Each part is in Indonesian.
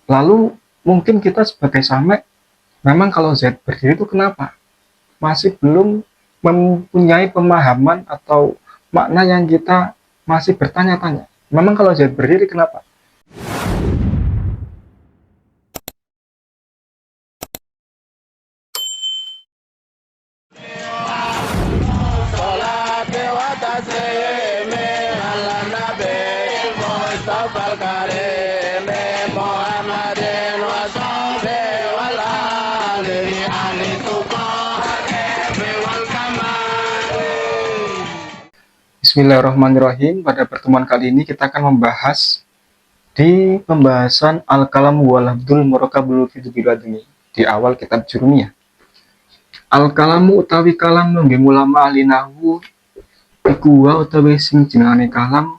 Lalu mungkin kita sebagai samek, memang kalau Z berdiri itu kenapa? Masih belum mempunyai pemahaman atau makna yang kita masih bertanya-tanya. Memang kalau Z berdiri kenapa? Bismillahirrahmanirrahim. Pada pertemuan kali ini kita akan membahas di pembahasan Al-Kalam wal Abdul Murakabul Fidubiladuni di awal kitab Jurumiyah. Al-Kalamu utawi kalam nungging ulama ahli nahwu iku wa utawi sing jenengane kalam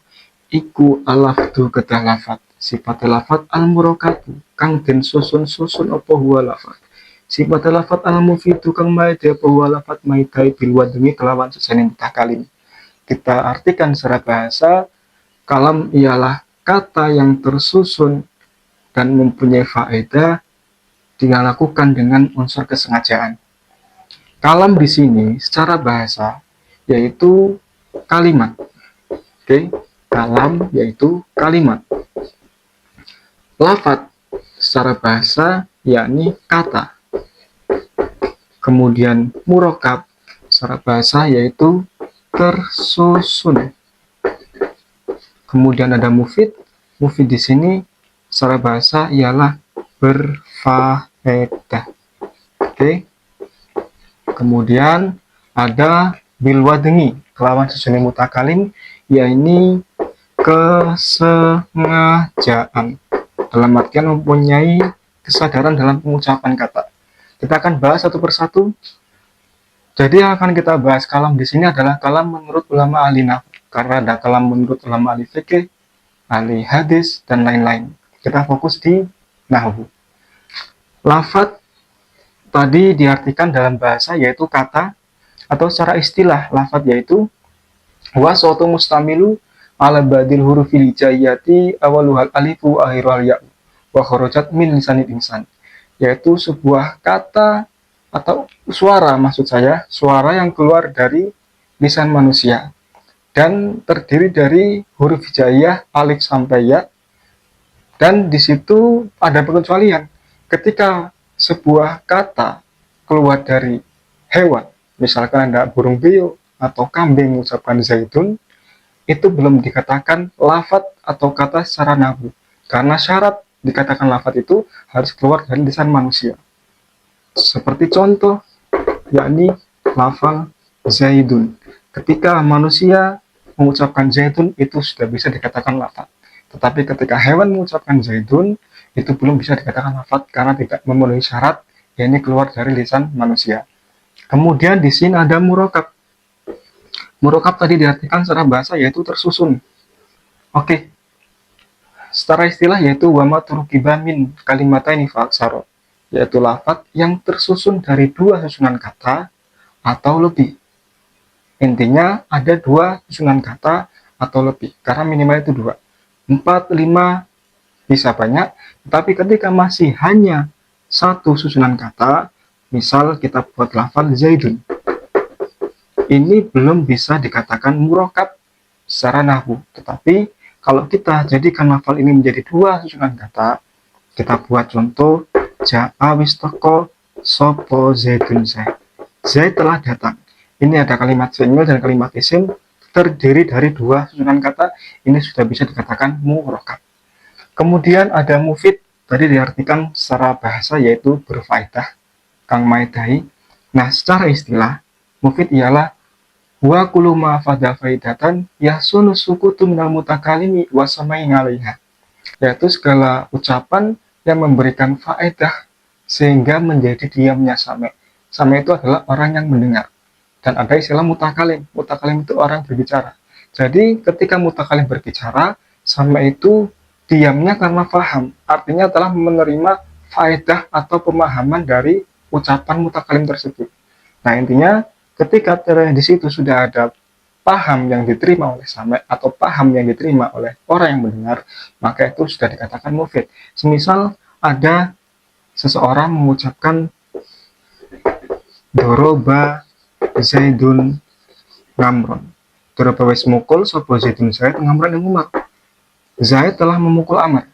iku al-lafdu kedah lafat. Sifat lafat al-murakabu kang den susun-susun apa huwa lafat. Sifat lafat al-mufidu kang maida apa huwa lafat maidai bil wadmi kelawan sesaning mutakalim. Kita artikan secara bahasa, kalam ialah kata yang tersusun dan mempunyai faedah dilakukan dengan unsur kesengajaan. Kalam di sini secara bahasa yaitu kalimat. Oke, kalam yaitu kalimat. Lafat secara bahasa yakni kata. Kemudian murakab secara bahasa yaitu tersusun. Kemudian ada mufid. Mufid di sini secara bahasa ialah berfaedah. Oke. Kemudian ada bilwadengi kelawan susunan mutakalim, yakni kesengajaan. Dalam artian mempunyai kesadaran dalam pengucapan kata. Kita akan bahas satu persatu. Jadi yang akan kita bahas kalam di sini adalah kalam menurut ulama ahli nahwu. Karena ada kalam menurut ulama ahli fikih, ahli hadis, dan lain-lain. Kita fokus di nahwu. Lafat tadi diartikan dalam bahasa yaitu kata, atau secara istilah lafat yaitu wa suatu mustamilu ala badil hurufil hijaiyati awaluhal alifu akhiruhal ya'u wa kharajat min lisanil insan. Yaitu sebuah kata atau suara, maksud saya suara yang keluar dari lisan manusia dan terdiri dari huruf hijaiyah alif sampai ya, dan di situ ada pengecualian. Ketika sebuah kata keluar dari hewan, misalkan ada burung beo atau kambing mengucapkan zaitun, itu belum dikatakan lafat atau kata secara nahwu, karena syarat dikatakan lafat itu harus keluar dari lisan manusia. Seperti contoh, yakni lafal zaidun. Ketika manusia mengucapkan zaitun, itu sudah bisa dikatakan lafat. Tetapi ketika hewan mengucapkan zaitun, itu belum bisa dikatakan lafat karena tidak memenuhi syarat, yakni keluar dari lisan manusia. Kemudian di sini ada murakab. Murakab tadi diartikan secara bahasa yaitu tersusun. Oke. Secara istilah yaitu wama turukiba min kalimataini fa'aksara, yaitu lafat yang tersusun dari dua susunan kata atau lebih. Intinya ada dua susunan kata atau lebih, karena minimal itu dua. 4, 5 bisa banyak, tetapi ketika masih hanya satu susunan kata, misal kita buat lafal zaidun, ini belum bisa dikatakan murakab secara nahwu. Tetapi kalau kita jadikan lafal ini menjadi dua susunan kata, kita buat contoh ja'a wistoko sopo zaidun zaid. Zaid telah datang. Ini ada kalimat fi'il dan kalimat isim terdiri dari dua susunan kata. Ini sudah bisa dikatakan murakab. Kemudian ada mufid. Tadi diartikan secara bahasa yaitu berfaedah, kang maidai. Nah, secara istilah mufid ialah wa kullu ma fada faidatan yahsunu sukutu minal mutakalimi wa samain 'alaiha. Yaitu segala ucapan yang memberikan faedah sehingga menjadi diamnya samek. Samek itu adalah orang yang mendengar. Dan ada istilah mutakalim. Mutakalim itu orang berbicara. Jadi ketika mutakalim berbicara, samek itu diamnya karena paham. Artinya telah menerima faedah atau pemahaman dari ucapan mutakalim tersebut. Nah, intinya ketika di situ sudah ada paham yang diterima oleh samek atau paham yang diterima oleh orang yang mendengar, maka itu sudah dikatakan mufid. Semisal ada seseorang mengucapkan doroba Zaidun ngamron. Doroba wis mukul sapa Zaidun Zaid ngamron ing Umar. Zaid telah memukul Amr.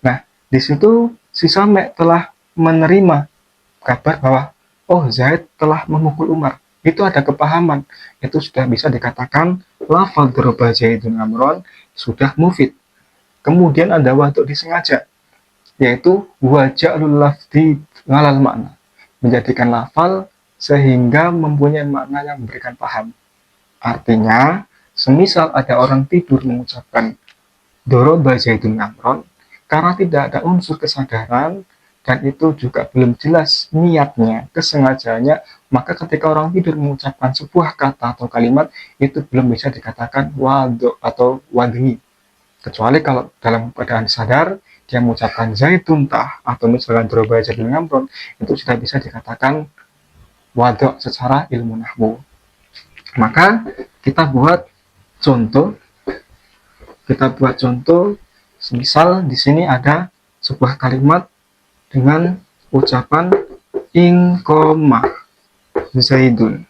Nah, di situ si Same telah menerima kabar bahwa oh Zaid telah memukul Umar. Itu ada kepahaman. Itu sudah bisa dikatakan lafal doroba Zaidun ngamron sudah mufid. Kemudian ada waduk disengaja, yaitu waja'lul lafzi ngalal makna, menjadikan lafal sehingga mempunyai makna yang memberikan paham. Artinya, semisal ada orang tidur mengucapkan doroba Zaidun ngamron, karena tidak ada unsur kesadaran dan itu juga belum jelas niatnya, kesengajaannya, maka ketika orang tidur mengucapkan sebuah kata atau kalimat itu belum bisa dikatakan waduk atau wadhi. Kecuali kalau dalam keadaan sadar dia mengucapkan zaitun tah atau misalkan doroba Zaidun ngamron, itu sudah bisa dikatakan waduk secara ilmu nahwu. Maka kita buat contoh, misal di sini ada sebuah kalimat dengan ucapan ingkoma Zaidun.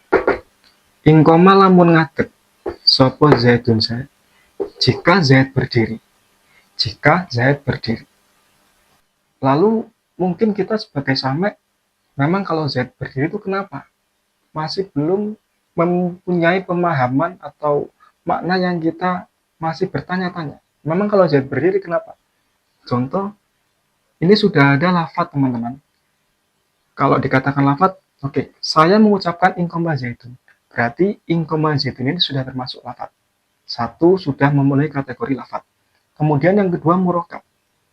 Ingkoma lamun ngadeg sapa Zaidun Zaid. Jika Zaid berdiri. Lalu mungkin kita sebagai Same, memang kalau Zaid berdiri itu kenapa? Masih belum mempunyai pemahaman atau makna yang kita masih bertanya-tanya. Memang kalau Zaid berdiri kenapa? Contoh, ini sudah ada lafadz teman-teman. Kalau dikatakan lafadz, oke, saya mengucapkan ingkoma Zaidun. Berarti ingkoma Zaidun ini sudah termasuk lafadz. Satu, sudah memenuhi kategori lafadz. Kemudian yang kedua, murokab.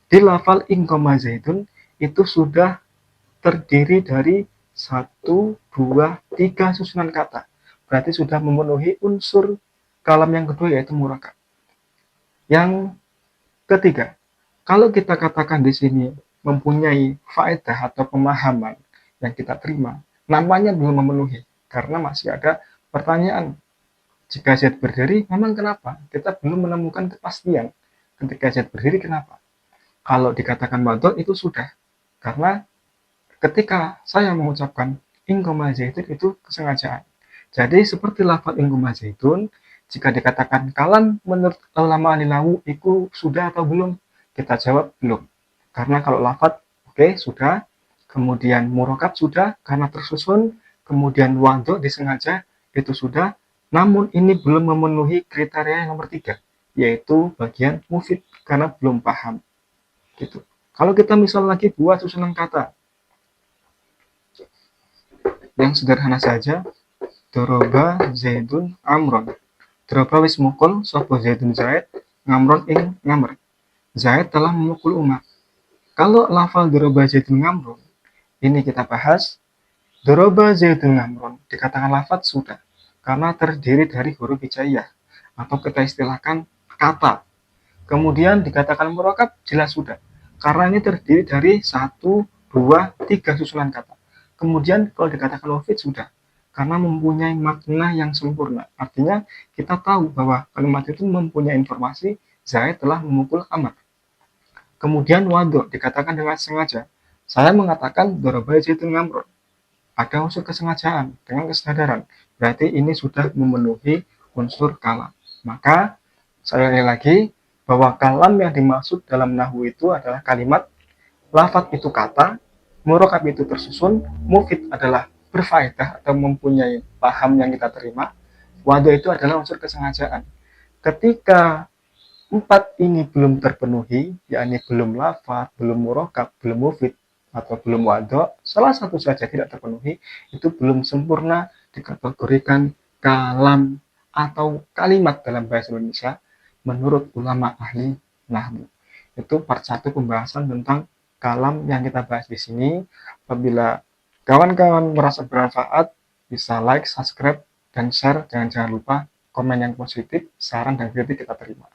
Di lafal ingkoma Zaidun itu sudah terdiri dari 1, 2, 3 susunan kata. Berarti sudah memenuhi unsur kalam yang kedua yaitu murokab. Yang ketiga, kalau kita katakan di sini mempunyai faedah atau pemahaman yang kita terima, namanya belum memenuhi karena masih ada pertanyaan. Jika Zaid berdiri, memang kenapa? Kita belum menemukan kepastian. Ketika Zaid berdiri, kenapa? Kalau dikatakan waduk itu sudah. Karena ketika saya mengucapkan ingkoma Zaidun itu kesengajaan. Jadi seperti lafaz ingkoma Zaidun, jika dikatakan kalam menurut ulama ahli itu sudah atau belum? Kita jawab belum. Karena kalau lafaz oke, sudah. Kemudian murokab sudah karena tersusun. Kemudian waduk disengaja itu sudah. Namun ini belum memenuhi kriteria yang nomor 3, yaitu bagian mufid karena belum paham. Gitu. Kalau kita misal lagi buat susunan kata yang sederhana saja, doroba Zaidun amron. Doroba wis mukul sapa Zaidun Zaid ngamron ing ngamr. Zaid telah memukul Umar. Kalau lafal doroba Zaidun ngamron, ini kita bahas. Doroba Zaidun ngamron dikatakan lafaz sudah. Karena terdiri dari huruf hijaiyah atau kita istilahkan kata. Kemudian dikatakan murokab jelas sudah. Karena ini terdiri dari 1, 2, 3 susunan kata. Kemudian kalau dikatakan mufid sudah. Karena mempunyai makna yang sempurna. Artinya kita tahu bahwa kalimat itu mempunyai informasi Zaid telah memukul Amr. Kemudian waduk dikatakan dengan sengaja. Saya mengatakan doroba Zaidun ngamron. Ada unsur kesengajaan dengan kesadaran. Berarti ini sudah memenuhi unsur kalam. Maka saya ulangi lagi bahwa kalam yang dimaksud dalam nahwu itu adalah kalimat, lafaz itu kata, murokab itu tersusun, mufid adalah berfaedah atau mempunyai paham yang kita terima, waduk itu adalah unsur kesengajaan. Ketika 4 ini belum terpenuhi, yakni belum lafaz, belum murokab, belum mufid, atau belum waduk, salah satu saja tidak terpenuhi, itu belum sempurna dikategorikan kalam atau kalimat dalam bahasa Indonesia menurut ulama ahli nahwu. Itu part 1 pembahasan tentang kalam yang kita bahas di sini. Apabila kawan-kawan merasa bermanfaat, bisa like, subscribe, dan share. Jangan lupa komen yang positif, saran dan kritik kita terima.